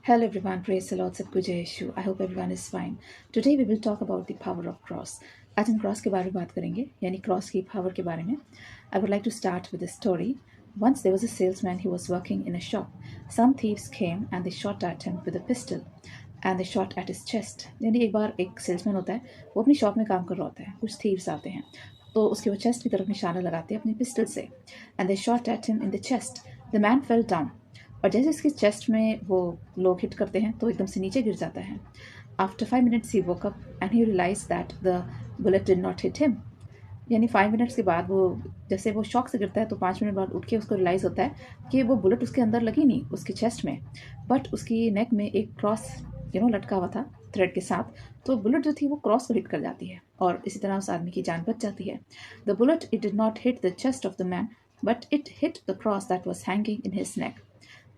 Hello everyone, praise the Lord, सबको जय यीशु. I hope everyone is fine. Today we will talk about the power of cross. आज हम cross के बारे में बात करेंगे, यानी क्रॉस की पावर के बारे में. I would like to start with a story. Once there was a salesman who was working in a shop. Some thieves came and they shot at him with a pistol and they shot at his chest. यानी एक बार एक salesman होता है, वो अपनी shop में काम कर रहा होता है, कुछ थीव्स आते हैं तो उसके वो चेस्ट की तरफ निशाना लगाते हैं अपनी पिस्टल से. And they shot at him in the chest. The man fell down. और जैसे इसके चेस्ट में वो लोग हिट करते हैं तो एकदम से नीचे गिर जाता है. After 5 minutes he woke up and he realized that the bullet did not hit him. यानी 5 मिनट्स के बाद वो जैसे वो शॉक से गिरता है तो 5 मिनट बाद उठ के उसको रियलाइज़ होता है कि वो बुलेट उसके अंदर लगी नहीं, उसके चेस्ट में, बट उसकी नेक में एक क्रॉस लटका हुआ था थ्रेड के साथ. तो बुलेट जो थी वो क्रॉस को हिट कर जाती है और इसी तरह उस आदमी की जान बच जाती है. The bullet it did not hit the chest of the man but it hit the cross that was hanging in his neck.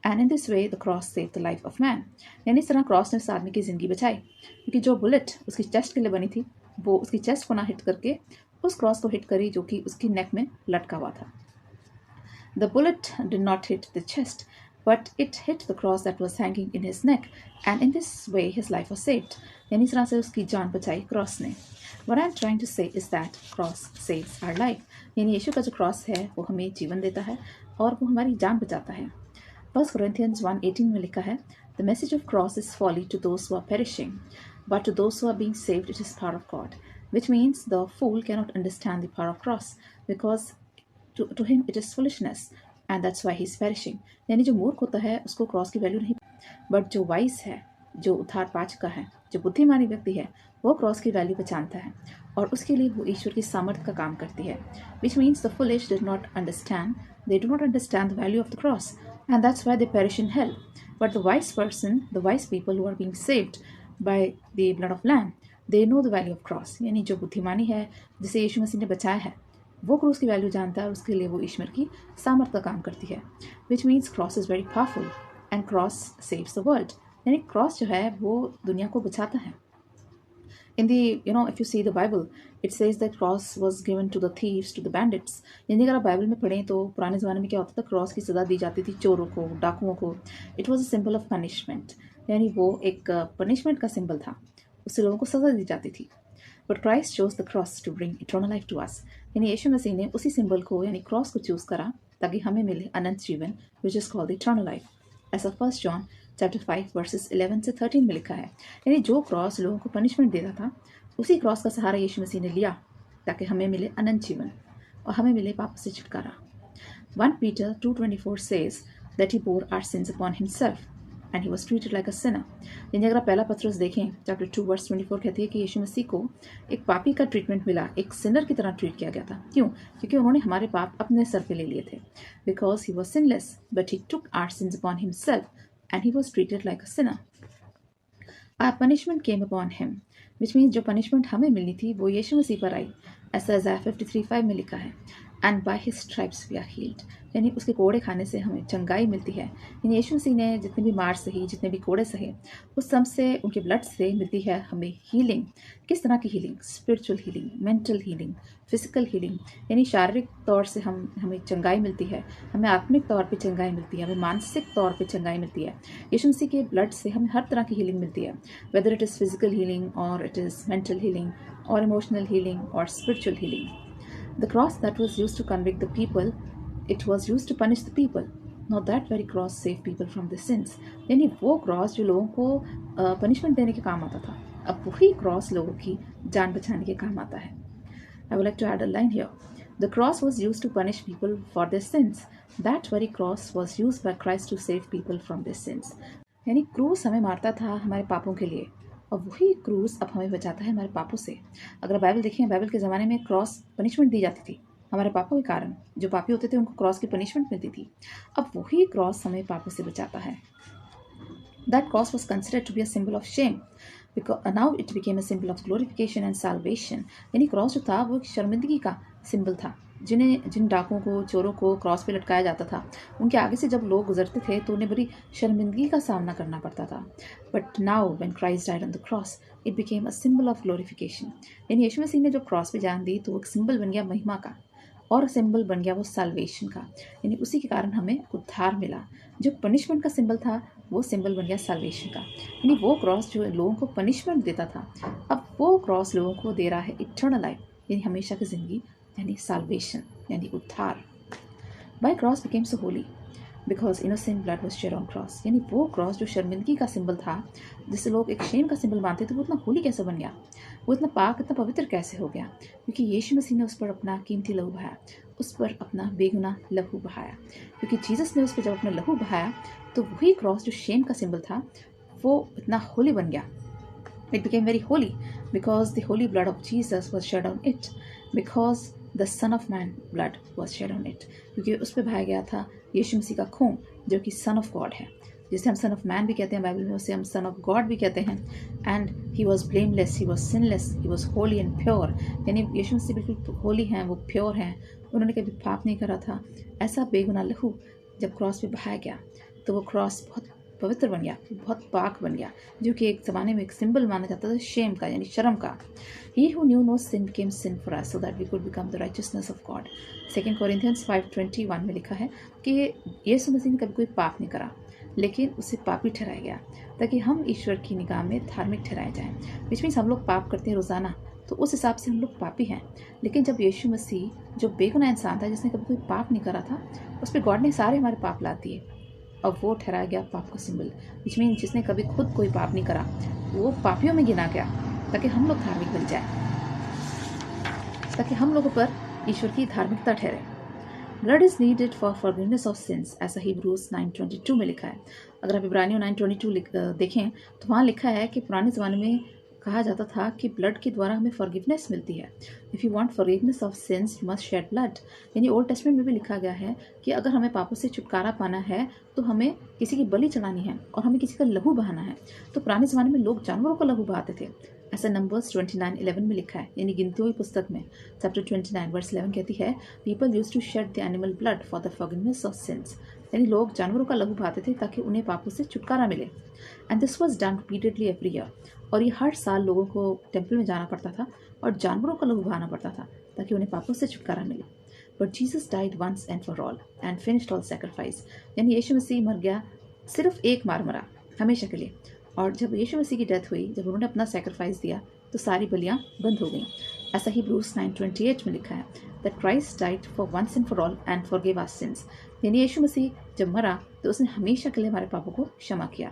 And in this way the cross save the life of man. यानी इस तरह cross ने उस आदमी की ज़िंदगी बचाई, क्योंकि जो बुलेट उसकी चेस्ट के लिए बनी थी वो उसकी चेस्ट को ना हिट करके उस क्रॉस को हिट करी जो कि उसकी नेक में लटका हुआ था. The bullet did not hit the chest but it hit the cross that was hanging in his neck and in this way his life was saved. यानी इस तरह से उसकी जान बचाई क्रॉस ने. What I'm trying to say is that cross saves our life. यानी यीशु का जो क्रॉस है वो हमें जीवन देता है और वो हमारी जान बचाता है. 1 Corinthians 1:18 में लिखा है, The message of cross is folly to those who are perishing, but to those who are being saved it is power of God. Which means the fool cannot understand the power of cross because to him it is foolishness and that's why he is perishing. यानी जो मूर्ख होता है उसको cross की value नहीं, but जो wise है, जो उद्धार पा चुका है, जो बुद्धिमानी व्यक्ति है, वो क्रॉस की वैल्यू पहचानता है और उसके लिए वो ईश्वर की सामर्थ्य का काम करती है. Which means the foolish did not understand, they do not understand the value of the cross. And that's why they perish in hell. But the wise person, the wise people who are being saved by the blood of Lamb, they know the value of cross. यानी जो बुद्धिमानी है जिसे यीशु मसीह ने बचाया है वो क्रूस की वैल्यू जानता है और उसके लिए वो ईश्वर की सामर्थ्य का काम करती है. Which means cross is very powerful and cross saves the world. यानी क्रॉस जो है वो दुनिया को बचाता है. In the, if you see the Bible, it says that cross was given to the thieves, to the bandits. यानी अगर आप बाइबल में पढ़ें तो पुराने ज़माने में क्या होता था, क्रॉस की सज़ा दी जाती थी चोरों को, डाकुओं को. It was a symbol of punishment, यानी वो एक पनिशमेंट का सिंबल था, उससे लोगों को सज़ा दी जाती थी. But Christ chose the cross to bring eternal life to us. यानी यीशु मसीह ने उसी सिंबल को यानी क्रॉस को चूज़ करा ताकि हमें मिले अनंत जीवन, which is called eternal life. ऐसा 1 John चैप्टर 5 वर्सेस 11 से 13 में लिखा है. यानी जो क्रॉस लोगों को पनिशमेंट देता था उसी क्रॉस का सहारा यीशु मसीह ने लिया ताकि हमें मिले अनंत जीवन और हमें मिले पाप से छुटकारा. 1 Peter 2:24 says that he bore our sins upon himself and he was treated like a sinner. यानी अगर आप पहला पत्रस देखें चैप्टर 2 वर्स 24 कहती है कि यीशु मसीह को एक पापी का ट्रीटमेंट मिला, एक सिनर की तरह ट्रीट किया गया था. क्यों? क्योंकि उन्होंने हमारे पाप अपने सर पे ले लिए थे. Because he was sinless but he took our sins upon himself and he was treated like a sinner. Our punishment came upon him, which means जो punishment हमें मिलनी थी वो यीशु मसीह पर आई. ऐसा Isaiah 53:5 में लिखा है, and by his stripes we are healed. यानी उसके कोड़े खाने से हमें चंगाई मिलती है. यानी यीशु मसीह ने जितने भी मार सही, जितने भी कोड़े सहे, उस सब से, उनके ब्लड से मिलती है हमें हीलिंग. किस तरह की healing? Spiritual healing, mental healing, physical healing. यानी शारीरिक तौर से हमें चंगाई मिलती है, हमें आत्मिक तौर पे चंगाई मिलती है, हमें मानसिक तौर पे चंगाई मिलती है. यीशु मसीह के ब्लड से हमें हर तरह की हीलिंग मिलती है, whether it is physical healing और इट इज़ मेंटल हीलिंग और इमोशनल हीलिंग और spiritual healing. The cross that was used to convict the people, it was used to punish the people. Now that very cross saved people from their sins. यानी वो cross जो लोगों को punishment देने के काम आता था, अब वही क्रॉस लोगों की जान बचाने के काम आता है. I would like to add a line here. The cross was used to punish people for their sins. That very cross was used by Christ to save people from their sins. यानी क्रूस हमें मारता था हमारे पापों के लिए और वही क्रूस अब हमें बचाता है हमारे पापों से. अगर बाइबल देखें, बाइबल के ज़माने में क्रॉस पनिशमेंट दी जाती थी हमारे पापों के कारण. जो पापी होते थे उनको क्रॉस की पनिशमेंट मिलती थी. अब वही क्रॉस हमें पापों से बचाता है. That cross was considered to be a symbol of shame because now it became a symbol of glorification and salvation. यानी क्रॉस जो था वो एक शर्मिंदगी का सिंबल था. जिन डाकुओं को, चोरों को क्रॉस पे लटकाया जाता था, उनके आगे से जब लोग गुजरते थे तो उन्हें बड़ी शर्मिंदगी का सामना करना पड़ता था. But now when Christ died on the cross it became a symbol of glorification. यानी यीशु मसीह ने जो क्रॉस पे जान दी तो वो एक सिंबल बन गया महिमा का और सिंबल बन गया वो साल्वेशन का. यानी उसी के कारण हमें उद्धार मिला. जो पनिशमेंट का सिंबल था वो सिंबल बन गया साल्वेशन का। यानी वो क्रॉस जो लोगों को पनिशमेंट देता था, अब वो क्रॉस लोगों को दे रहा है इटर्नल लाइफ, यानी हमेशा की ज़िंदगी, यानी साल्वेशन, यानी उद्धार। Why cross became so holy? Because innocent blood was shed on cross. यानी वो क्रॉस जो शर्मिंदगी का सिंबल था, जिसे लोग एक शेम का सिंबल मानते थे, वो इतना होली कैसे बन गया, वो इतना पाक, इतना पवित्र कैसे हो गया? क्योंकि यीशु मसीह ने उस पर अपना कीमती लहू बहाया, उस पर अपना बेगुनाह लहू बहाया। क्योंकि जीसस ने उस पर जब अपना लहू बहाया, तो वही क्रॉस जो शेम का सिंबल था, वो इतना होली बन गया। It became very holy because the holy blood of Jesus was shed on it, because the Son of Man blood was shed on it, क्योंकि उस पर बहाया गया था यीशु मसीह का खून, जो कि सन ऑफ गॉड है, जिसे हम सन ऑफ मैन भी कहते हैं बाइबल में, उसे हम सन ऑफ गॉड भी कहते हैं। And he was blameless, he was sinless, he was Holi and pure. यानी यीशु मसीह बिल्कुल होली हैं, वो प्योर हैं, उन्होंने कभी पाप नहीं करा था। ऐसा बेगुनाह लहू जब क्रॉस पे बहाया गया, तो वो क्रॉस बहुत पवित्र बन गया, बहुत पाक बन गया, जो कि एक ज़माने में एक सिंबल माना जाता था शेम का, यानी शर्म का। He who knew no sin became sin for us so that we could become the righteousness of God. 2 Corinthians 5:21 में लिखा है कि यीशु मसीह ने कभी कोई पाप नहीं करा, लेकिन उसे पापी ठहराया गया ताकि हम ईश्वर की निगाह में धार्मिक ठहराए जाएं। विच मीन्स हम लोग पाप करते हैं रोज़ाना, तो उस हिसाब से हम लोग पापी हैं। लेकिन जब यीशु मसीह जो बेगुनाह इंसान था, जिसने कभी कोई पाप नहीं करा था, उस पर गॉड ने सारे हमारे पाप ला दिए, अब वो ठहराया गया पाप का सिंबल। विच मीन जिसने कभी खुद कोई पाप नहीं करा, वो पापियों में गिना गया ताकि हम लोग धार्मिक बन जाए, ताकि हम लोगों पर ईश्वर की धार्मिकता ठहरे। Blood is needed for forgiveness of since, ऐसा हिब्रूज 9:22 में लिखा है। अगर आप इब्रानियों 9:22 देखें, तो वहाँ लिखा है कि पुराने ज़माने में कहा जाता था कि ब्लड के द्वारा हमें फॉरगिवनेस मिलती है। If you want forgiveness of since you must shade blood. यानी ओल्ड टेस्टमेंट में भी लिखा गया है कि अगर हमें पापों से छुटकारा पाना है, तो हमें किसी की बलि चढ़ानी है और हमें किसी का लहू बहाना है। तो पुराने ज़माने में लोग जानवरों का लहू बहाते थे, ऐसा नंबर्स 29:11 में लिखा है, यानी गिनती हुई पुस्तक में चैप्टर 29 वर्स 11 कहती है, people used to shed the animal blood for the forgiveness of sins. यानी लोग जानवरों का लहू बहाते थे ताकि उन्हें पापों से छुटकारा मिले। And this was done repeatedly every year, और ये हर साल लोगों को टेम्पल में जाना पड़ता था और जानवरों का लहू बहाना पड़ता था ताकि उन्हें पापों से छुटकारा मिले। But Jesus died once and for all and finished all sacrifice. यानी यीशु मसीह मर गया, सिर्फ एक बार मरा हमेशा के लिए, और जब यीशु मसीह की डेथ हुई, जब उन्होंने अपना सैक्रिफाइस दिया, तो सारी बलियाँ बंद हो गईं। ऐसा ही हिब्रूज 9:28 में लिखा है that Christ died for once and for all and forgive our sins. यानी यीशु मसीह जब मरा, तो उसने हमेशा के लिए हमारे पापों को क्षमा किया।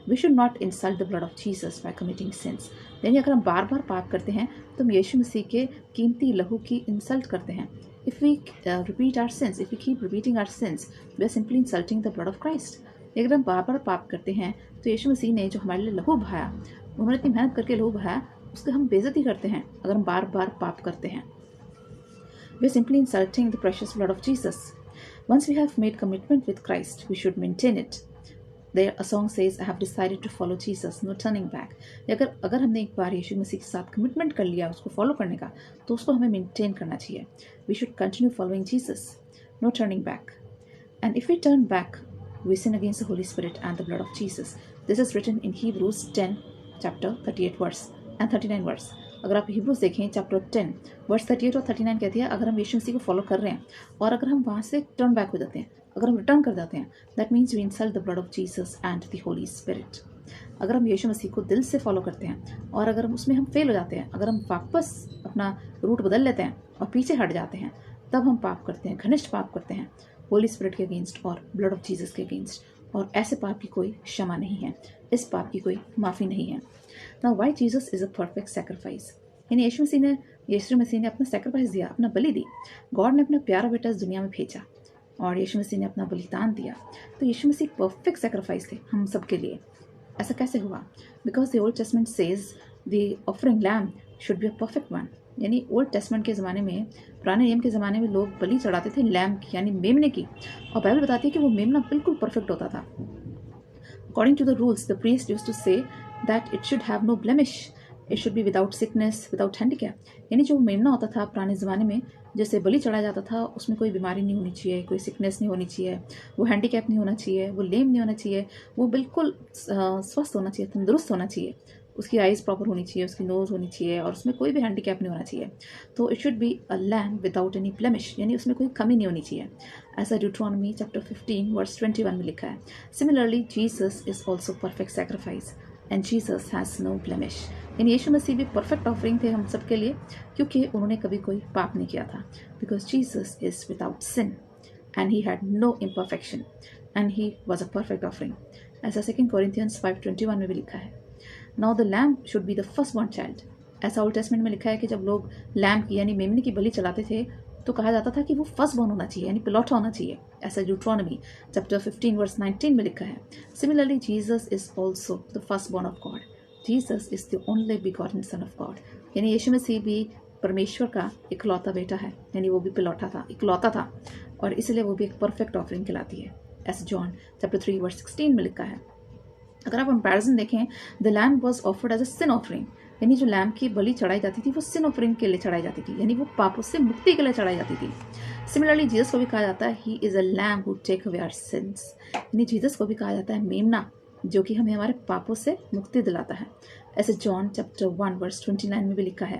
We should not insult the blood of Jesus by committing sins. यानी अगर हम बार बार पाप करते हैं, तो हम यीशु मसीह के कीमती लहू की इंसल्ट करते हैं। If we repeat our sins, if we keep repeating our sins, we are simply insulting the blood of Christ. अगर हम बार बार पाप करते हैं, तो यीशु मसीह ने जो हमारे लिए लहू बहाया, उन्होंने इतनी मेहनत करके लहू बहाया, उसकी हम बेइज्जती करते हैं अगर हम बार बार पाप करते हैं। We are simply insulting the precious blood of Jesus. Once we have made commitment with Christ, we should maintain it. There a song says, I have decided to follow Jesus, no turning back. अगर हमने एक बार यीशु मसीह के साथ commitment कर लिया उसको follow करने का, तो उसको हमें मेंटेन करना चाहिए। We should continue following Jesus, no turning back. And if we turn back, we sin against the Holy Spirit and the blood of Jesus. This is written in Hebrews 10, chapter 38 verse and 39 verse. अगर आप Hebrews देखें chapter 10 verse 38 और 39 कहती है, अगर हम यीशु मसीह को follow कर रहे हैं और अगर हम वहाँ से टर्न बैक हो जाते हैं, अगर हम रिटर्न कर जाते हैं, that means we insult the blood of Jesus and the Holy Spirit. अगर हम यीशु मसीह को दिल से फॉलो करते हैं और अगर हम उसमें हम फेल हो जाते हैं, अगर हम वापस अपना रूट बदल लेते हैं और पीछे हट जाते हैं, तब हम पाप करते हैं, घनिष्ठ पाप करते हैं होली स्पिरिट के अगेंस्ट और ब्लड ऑफ जीसस के अगेंस्ट। और ऐसे पाप की कोई क्षमा नहीं है, इस पाप की कोई माफ़ी नहीं है। Now why Jesus is a perfect sacrifice. यानी यीशु मसीह ने अपना सैक्रिफाइस दिया, अपना बलि दी। गॉड ने अपना प्यारा बेटा इस दुनिया में भेजा और यीशु मसीह ने अपना बलिदान दिया। तो यीशु मसीह परफेक्ट सैक्रिफाइस थे हम सब के लिए। ऐसा कैसे हुआ? Because the old testament says the offering lamb should be a perfect one. यानी ओल्ड टेस्टमेंट के ज़माने में, पुराने नियम के ज़माने में लोग बलि चढ़ाते थे लैम्ब की, यानी मेमने की, और बाइबल बताती है कि वो मेमना बिल्कुल परफेक्ट होता था। According to the rules the priest used to say that it should have no blemish, it should be without sickness, without handicap. यानी जो मेमना होता था पुराने ज़माने में, जैसे बलि चढ़ाया जाता था, उसमें कोई बीमारी नहीं होनी चाहिए, कोई सिकनेस नहीं होनी चाहिए, वो हैंडीकैप नहीं होना चाहिए, वो लेम नहीं होना चाहिए, वो बिल्कुल स्वस्थ होना चाहिए, तंदुरुस्त होना चाहिए। उसकी आइज़ प्रॉपर होनी चाहिए, उसकी नोज़ होनी चाहिए और उसमें कोई भी हैंडीकैप नहीं होना चाहिए। तो it should be a lamb without any blemish, यानी उसमें कोई कमी नहीं होनी चाहिए, ऐसा ड्यूट्रॉनमी चैप्टर 15 वर्स 21 में लिखा है। Similarly Jesus is also perfect sacrifice and Jesus has no blemish, यानी यीशु मसीह भी परफेक्ट ऑफरिंग थे हम सब के लिए, क्योंकि उन्होंने कभी कोई पाप नहीं किया था। Because Jesus is without sin and he had no imperfection and he was a perfect offering, ऐसा 2 Corinthians 5:21 में भी लिखा है। Now the lamb should be the firstborn child, ऐसा ओल्ड टेस्टमेंट में लिखा है कि जब लोग लैम्ब की यानी मेमने की बलि चलाते थे तो कहा जाता था कि वो फर्स्टबॉर्न होना चाहिए, यानी पिलौठा होना चाहिए, ऐसा ड्यूट्रॉनमी चैप्टर 15 वर्स 19 में लिखा है। Similarly Jesus is also the firstborn of God, Jesus is the only begotten son of God, यानी यीशु मसीह भी परमेश्वर का इकलौता बेटा है, यानी वो भी पिलौठा था, इकलौता था, और इसलिए वो भी एक परफेक्ट ऑफरिंग कहलाती है, ऐसे जॉन चैप्टर 3 वर्स 16 में लिखा है। अगर आप कंपैरिजन देखें, the lamb was offered as a sin offering, यानी जो लैम्ब की बलि चढ़ाई जाती थी वो सिन ऑफरिंग के लिए चढ़ाई जाती थी, यानी वो पापों से मुक्ति के लिए चढ़ाई जाती थी। सिमिलरली जीसस को भी कहा जाता है he is a lamb who take away our sins, यानी जीसस को भी कहा जाता है मेमना, जो कि हमें हमारे पापों से मुक्ति दिलाता है, ऐसे जॉन चैप्टर 1 वर्स 29 में भी लिखा है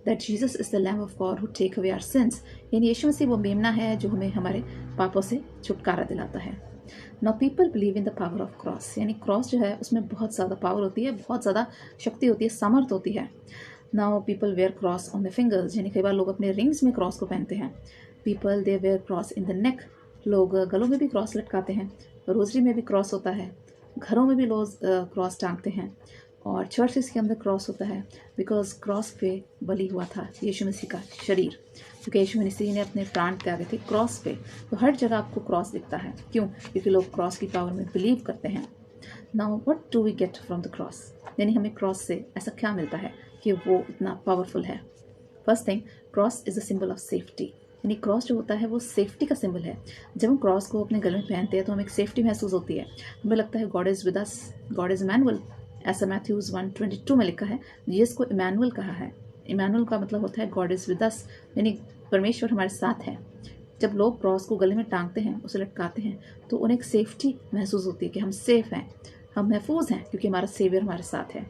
that Jesus is the lamb of God who take away our sins, यानी यीशु मसीह वो मेमना है जो हमें हमारे पापों से छुटकारा दिलाता है। Now people believe in the power of cross, यानी क्रॉस जो है उसमें बहुत ज़्यादा पावर होती है, बहुत ज़्यादा शक्ति होती है, सामर्थ होती है। Now people wear cross on the fingers, यानी कई बार लोग अपने रिंग्स में क्रॉस को पहनते हैं। People they wear cross in the neck, लोग गलों में भी क्रॉस लटकाते हैं, रोजरी में भी क्रॉस होता है, घरों में भी लोग क्रॉस टांगते हैं, और चर्चेस के अंदर क्रॉस होता है, बिकॉज क्रॉस पे बलि हुआ था यीशु मसीह का शरीर, क्योंकि यीशु मसीह ने अपने प्राण त्यागे थे क्रॉस पे, तो हर जगह आपको क्रॉस दिखता है। क्यों? क्योंकि लोग क्रॉस की पावर में बिलीव करते हैं। Now what do we get from the cross, यानी हमें क्रॉस से ऐसा क्या मिलता है कि वो इतना पावरफुल है। First thing, cross is a symbol of safety, यानी क्रॉस जो होता है वो सेफ्टी का सिंबल है। जब हम क्रॉस को अपने गले में पहनते हैं तो हमें एक सेफ्टी महसूस होती है, हमें लगता है God is with us, God is Immanuel, ऐसा मैथ्यूज 1:22 में लिखा है। जीसस को इमैनुअल कहा है। इमैनुअल का मतलब होता है गॉड इज विद अस, यानी परमेश्वर हमारे साथ है। जब लोग क्रॉस को गले में टांगते हैं, उसे लटकाते हैं, तो उन्हें एक सेफ्टी महसूस होती है कि हम सेफ हैं, हम महफूज हैं, क्योंकि हमारा सेवियर हमारे साथ है।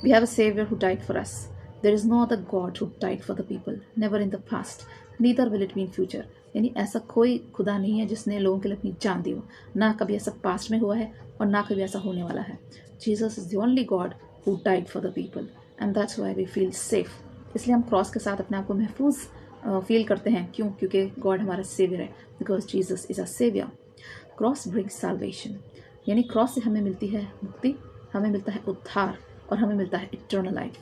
We have a saviour who died for us, there is no other God who died for the people, never in the past, neither will it be in future, यानी ऐसा कोई खुदा नहीं है जिसने लोगों के लिए अपनी जान दी हो, ना कभी ऐसा पास्ट में हुआ है और ना कभी ऐसा होने वाला है। Jesus is the only God who died for the people and that's why we feel safe, इसलिए हम क्रॉस के साथ अपने आप को महफूज फील करते हैं। क्यों? क्योंकि गॉड हमारा सेवियर है, because Jesus is a saviour. Cross brings salvation, यानी क्रॉस से हमें मिलती है मुक्ति, हमें मिलता है उद्धार, और हमें मिलता है इटर्नल लाइफ।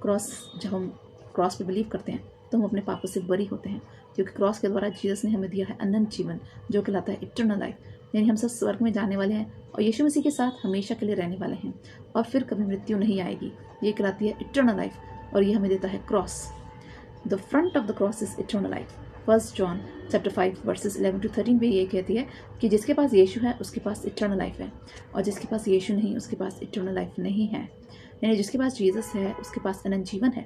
क्रॉस, जब हम क्रॉस पे बिलीव करते हैं तो हम अपने पापों से बरी होते हैं, क्योंकि क्रॉस के द्वारा जीसस ने हमें दिया है अनंत जीवन, जो कहलाता है इटर्नल लाइफ, यानी हम सब स्वर्ग में जाने वाले हैं और यीशु मसीह के साथ हमेशा के लिए रहने वाले हैं, और फिर कभी मृत्यु नहीं आएगी। ये कहलाती है इटर्नल लाइफ, और ये हमें देता है cross. The front of the cross is eternal life. 1 John chapter 5 versus 11-13 भी ये कहती है कि जिसके पास यीशु है उसके पास इटर्नल लाइफ है, और जिसके पास यीशु नहीं उसके पास इटर्नल लाइफ नहीं है। यानी जिसके पास जीसस है उसके पास अनंत जीवन है,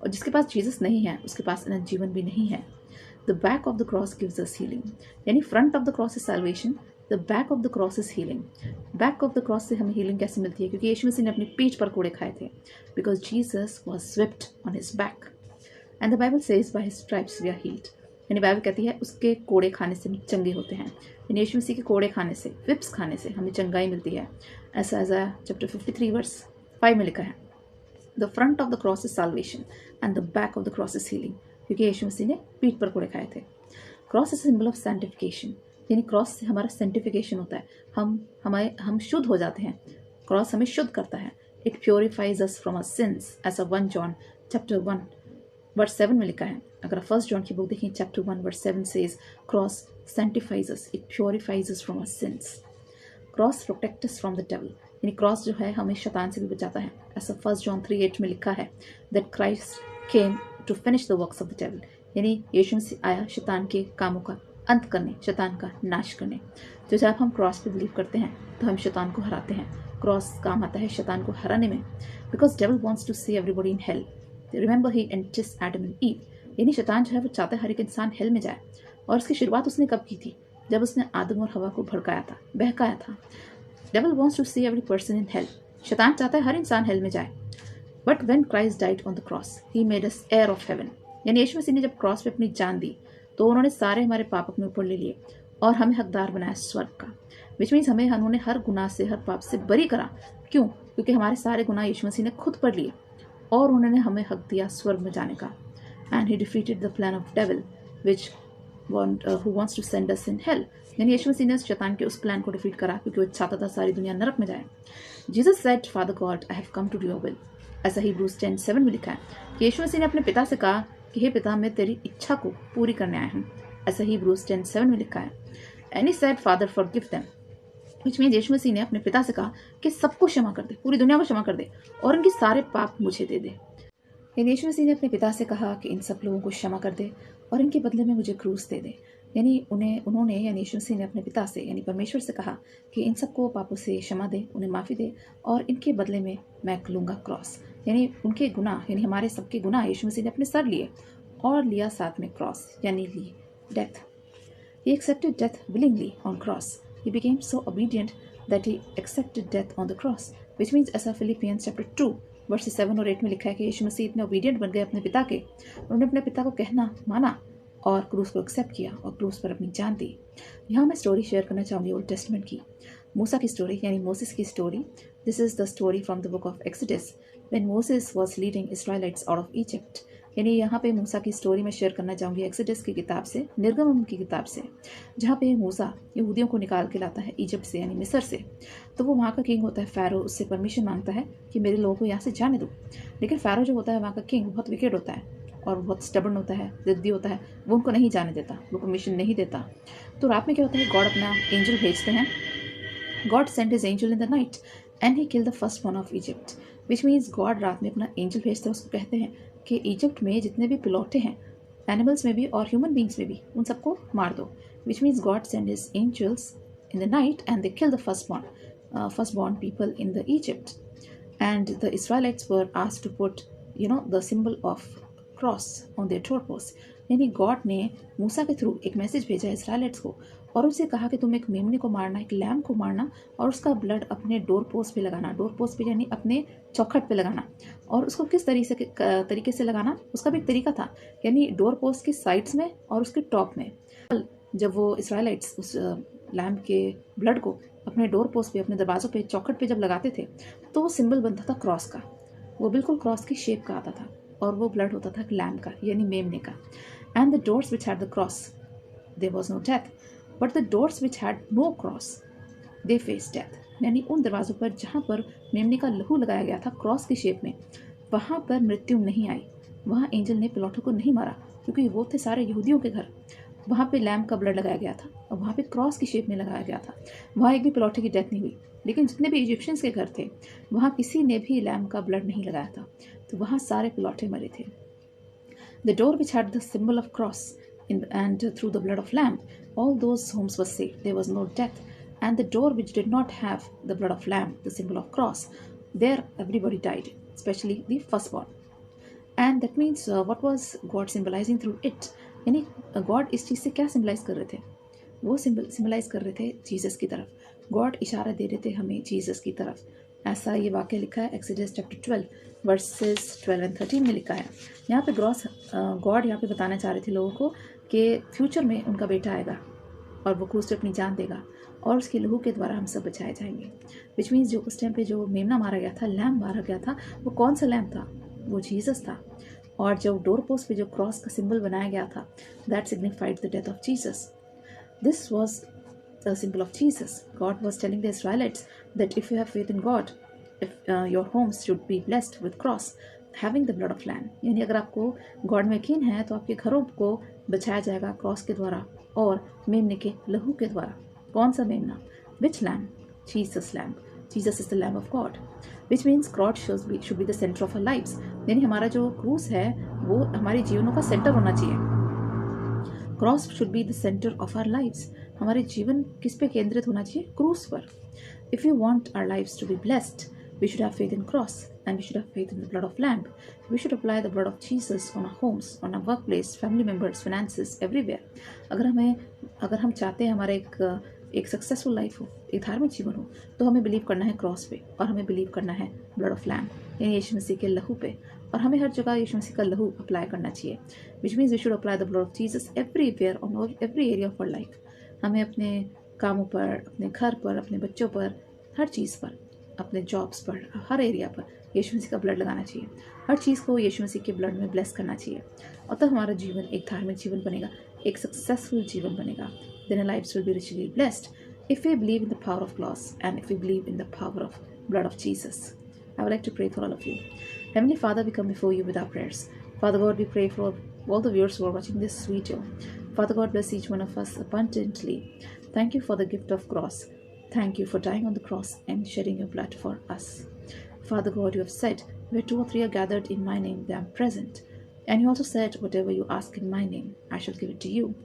और जिसके पास जीसस नहीं है उसके पास अनंत जीवन भी नहीं है। The back of the cross gives us healing, यानी front of the cross is salvation, the back of the cross is healing. Back of the cross से हमें हीलिंग कैसे मिलती है? क्योंकि यीशु मसीह ने अपनी पीठ पर कोड़े खाए थे, because Jesus was swiped on his back and the Bible says by his stripes we are healed, यानी बाइबल कहती है उसके कोड़े खाने से हम चंगे होते हैं, यानी यीशु मसीह के कोड़े खाने से, विप्स खाने से हमें चंगाई मिलती है, ऐसा ऐसा चैप्टर 53 वर्स 5 में लिखा है। The front of the cross is salvation and the back of the cross is healing, क्योंकि यीशु मसीह ने पीठ पर कोड़े खाए थे। Cross is symbol of sanctification, यानी क्रॉस से हमारा सैंटिफिकेशन होता है, हम शुद्ध हो जाते हैं, क्रॉस हमें शुद्ध करता है। It purifies us from our sins, ऐसा 1 जॉन चैप्टर 1 वर्स 7 में लिखा है। अगर आप 1 जॉन की बुक देखें chapter 1 verse 7 says cross sanctifies us, it purifies us from our sins. Cross protect us from the devil, यानी क्रॉस जो है हमें शैतान से भी बचाता है, ऐसा 1 जॉन 3:8 में लिखा है that Christ came to finish the works of the devil, यानी यीशु मसीह आया शैतान के कामों का अंत करने, शैतान का नाश करने। तो जब हम क्रॉस पे बिलीव करते हैं तो हम शैतान को हराते हैं। क्रॉस काम आता है शैतान को हराने में, because devil wants to see everybody in hell, remember he enticed Adam and Eve, यानी शैतान जो है वो चाहता है हर एक इंसान हेल में जाए, और उसकी शुरुआत उसने कब की थी? जब उसने आदम और हवा को भड़काया था, बहकाया था। Devil wants to see every person in hell, शैतान चाहता है हर इंसान हेल में जाए, but when Christ died on the cross he made us heir of heaven. यानी यीशु मसीह ने जब क्रॉस पे अपनी जान दी तो उन्होंने सारे हमारे पाप अपने ऊपर ले लिए और हमें हकदार बनाया स्वर्ग का। विच मीन्स हमें उन्होंने हर गुनाह से, हर पाप से बरी करा। क्यों? क्योंकि हमारे सारे गुनाह यीशु मसीह ने खुद पर लिए और उन्होंने हमें हक दिया स्वर्ग में जाने का। And he defeated the plan of devil which who wants to send us in hell। यानी यीशु मसीह ने शैतान के उस प्लान को डिफीट करा क्योंकि वो चाहता था सारी दुनिया नरक में जाए। Jesus said, Father God, I have come to do your will. ऐसा हिब्रूज 10:7 में लिखा है कि यीशु मसीह ने अपने पिता से कहा कि हे पिता, मैं तेरी इच्छा को पूरी करने आया हूँ। ऐसा हिब्रूज 10:7 में लिखा है। And he said, father forgive them, which means यीशु मसीह ने अपने पिता से कहा कि सबको क्षमा कर दे, पूरी दुनिया को क्षमा कर दे और इनके सारे पाप मुझे दे दे। यीशु मसीह ने अपने पिता से कहा कि इन सब लोगों को क्षमा कर दे और इनके बदले में मुझे क्रूस दे दे। यानी उन्होंने यानी यीशु मसीह ने अपने पिता से यानी परमेश्वर से कहा कि इन सबको पापों से क्षमा दे, उन्हें माफ़ी दे और इनके बदले में मैं लूँगा क्रॉस। यानी उनके गुनाह, यानी हमारे सबके गुनाह यीशु मसीह ने अपने सर लिए और लिया साथ में क्रॉस, यानी ली death. He accepted death willingly on cross. He became so obedient that he accepted death on the cross, which means ऐसा Philippians chapter 2 verses 7 और 8 में लिखा है कि यीशु मसीह इतने ओबीडियंट बन गए अपने पिता के, उन्होंने अपने पिता को कहना माना और क्रूस को एक्सेप्ट किया और क्रूस पर अपनी जान दी। यहाँ मैं स्टोरी शेयर करना चाहूँगी ओल्ड टेस्टमेंट की, मूसा की स्टोरी यानी मोसेस की story. This is the story from the book of Exodus when Moses was leading Israelites out of Egypt. यानी यहाँ पे मूसा की स्टोरी मैं शेयर करना चाहूँगी एक्सोडस की किताब से, निर्गमन की किताब से, जहाँ पे मूसा यहूदियों को निकाल के लाता है इजिप्ट से यानी मिस्र से। तो वो वहाँ का किंग होता है फ़ारो, उससे परमिशन मांगता है कि मेरे लोगों को यहाँ से जाने दो। लेकिन फ़ारो जो होता है वहाँ का किंग बहुत विकेट होता है और बहुत स्टबर्न होता है, ज़िद्दी होता है, वो उनको नहीं जाने देता, वो परमिशन नहीं देता। तो रात में क्या होता है, गॉड अपना एंजल भेजते हैं। God sent his angel in the night and he kill the first one of Egypt, which means God रात में अपना एंजल भेजते हैं। उसको कहते हैं कि इजिप्ट में जितने भी पिलौटे हैं, एनिमल्स में भी और ह्यूमन बींग्स में भी, उन सबको मार दो। Which means God send his angels in the night and they kill the first born people in the Egypt. And the Israelites were asked to put the symbol of cross on their doorpost. यानी God ने मूसा के through एक message भेजा है इस्राएलाइट्स को और उनसे कहा कि तुम एक मेमने को मारना, एक लैम को मारना और उसका ब्लड अपने डोर पोस्ट पे लगाना। डोर पोस्ट पे यानी अपने चौखट पे लगाना। और उसको किस तरीके से लगाना, उसका भी एक तरीका था, यानी डोर पोस्ट की साइड्स में और उसके टॉप में। जब वो इस्राएलाइट्स उस लैम के ब्लड को अपने डोर पोस्ट पे, अपने दरवाज़ों पे, चौखट पे जब लगाते थे तो वो सिंबल बनता था क्रॉस का। वो बिल्कुल क्रॉस की शेप का आता था और वो ब्लड होता था लैम का यानी मेमने का। And the doors which had the cross there was no death, but the doors which had no cross they face death. यानी उन दरवाज़ों पर जहाँ पर मेमने का लहू लगाया गया था क्रॉस की शेप में, वहाँ पर मृत्यु नहीं आई, वहाँ एंजल ने पिलौटों को नहीं मारा क्योंकि वो थे सारे यहूदियों के घर। वहाँ पे लैम का ब्लड लगाया गया था और वहाँ पे क्रॉस की शेप में लगाया गया था। वहाँ एक भी पिलौटे की डेथ नहीं हुई। लेकिन जितने भी इजिप्शियंस के घर थे वहाँ किसी ने भी लैम का ब्लड नहीं लगाया था, तो वहाँ सारे पिलौटे मरे थे। The door which had the symbol of cross and through the blood of lamb all those homes were saved, there was no death. And the door which did not have the blood of lamb, the symbol of cross, there everybody died, especially the firstborn. And that means what was God symbolizing through it? यानी God इस चीज़ से क्या symbolize कर रहे थे? वो symbolize कर रहे थे जीसस की तरफ। गॉड इशारा दे रहे थे हमें जीसस की तरफ। ऐसा ये वाक्य लिखा है एक्सोडस चैप्टर 12 वर्सेस 12 और 13 में लिखा है। यहाँ पे गॉड यहाँ पे बताना चाह रहे थे लोगों को कि फ्यूचर में उनका बेटा आएगा और वो क्रूस पे अपनी जान देगा और उसके लहू के द्वारा हम सब बचाए जाएंगे। विच मीन्स जो उस टाइम पे जो मेमना मारा गया था, लैम मारा गया था, वो कौन सा लैम था? वो जीसस था। और जब डोर पोस्ट पे जो क्रॉस का सिंबल बनाया गया था, that signified the death of Jesus. This was the symbol of Jesus. God was telling the Israelites that if you have faith in God, if your homes should be blessed with cross having the blood of lamb. यानी अगर आपको God में यकीन है तो आपके घरों को बचाया जाएगा क्रॉस के द्वारा और मेमने के लहू के द्वारा। कौन सा मेमना? Which lamb? Jesus lamb. Jesus is the lamb of God, which means God should be the centre of our lives. यानी हमारा जो क्रूस है वो हमारे जीवनों का सेंटर होना चाहिए। Cross should be the centre of our lives. हमारे जीवन किस पे केंद्रित होना चाहिए? क्रूस पर। If you want our lives to be blessed, we should have faith in cross and we should have faith in the blood of lamb. We should apply the blood of Jesus on our homes, on our workplace, family members, finances, everywhere. अगर हम चाहते हैं हमारा एक successful life हो, एक धार्मिक जीवन हो, तो हमें बिलीव करना है क्रॉस पे, और हमें बिलीव करना है ब्लड ऑफ लैम्ब यानी यीशु मसीह के लहू पे, और हमें हर जगह यीशु मसीह का लहू अप्लाई करना चाहिए, which means we should apply the blood of Jesus everywhere on every area of our life. हमें अपने कामों पर, अपने घर पर, अपने बच्चों पर, हर चीज़ पर, अपने जॉब्स पर, हर एरिया पर यीशु मसीह का ब्लड लगाना चाहिए। हर चीज़ को यीशु मसीह के ब्लड में ब्लेस करना चाहिए, और तब हमारा जीवन एक धार्मिक जीवन बनेगा, एक सक्सेसफुल जीवन बनेगा। Then our lives will be richly blessed if we believe in the power of cross and if we believe in the power of blood of Jesus. I would like to pray for all of you. Heavenly Father, we come before you with our prayers. Father God, we pray for all the viewers who are watching this video. Father God, bless each one of us abundantly. Thank you for the gift of cross. Thank you for dying on the cross and shedding your blood for us. Father God, you have said, where two or three are gathered in my name, they are present. And you also said, whatever you ask in my name, I shall give it to you.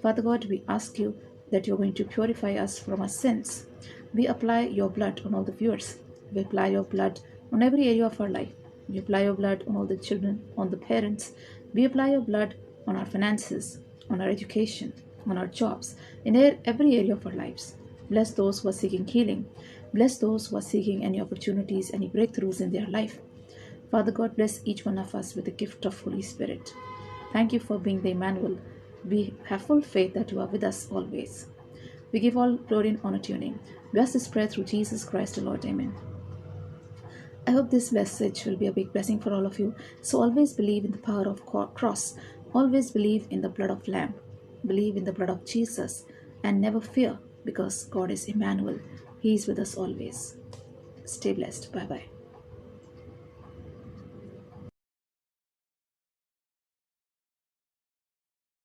Father God, we ask you that you're going to purify us from our sins. We apply your blood on all the viewers. We apply your blood on every area of our life. We apply your blood on all the children, on the parents. We apply your blood on our finances, on our education, on our jobs, in every area of our lives. Bless those who are seeking healing. Bless those who are seeking any opportunities, any breakthroughs in their life. Father God, bless each one of us with the gift of Holy Spirit. Thank you for being the Emmanuel. We have full faith that you are with us always. We give all glory and honor to your name. Bless this prayer through Jesus Christ, the Lord. Amen. I hope this message will be a big blessing for all of you. So always believe in the power of cross. Always believe in the blood of Lamb. Believe in the blood of Jesus. And never fear, because God is Emmanuel. He is with us always. Stay blessed. Bye-bye.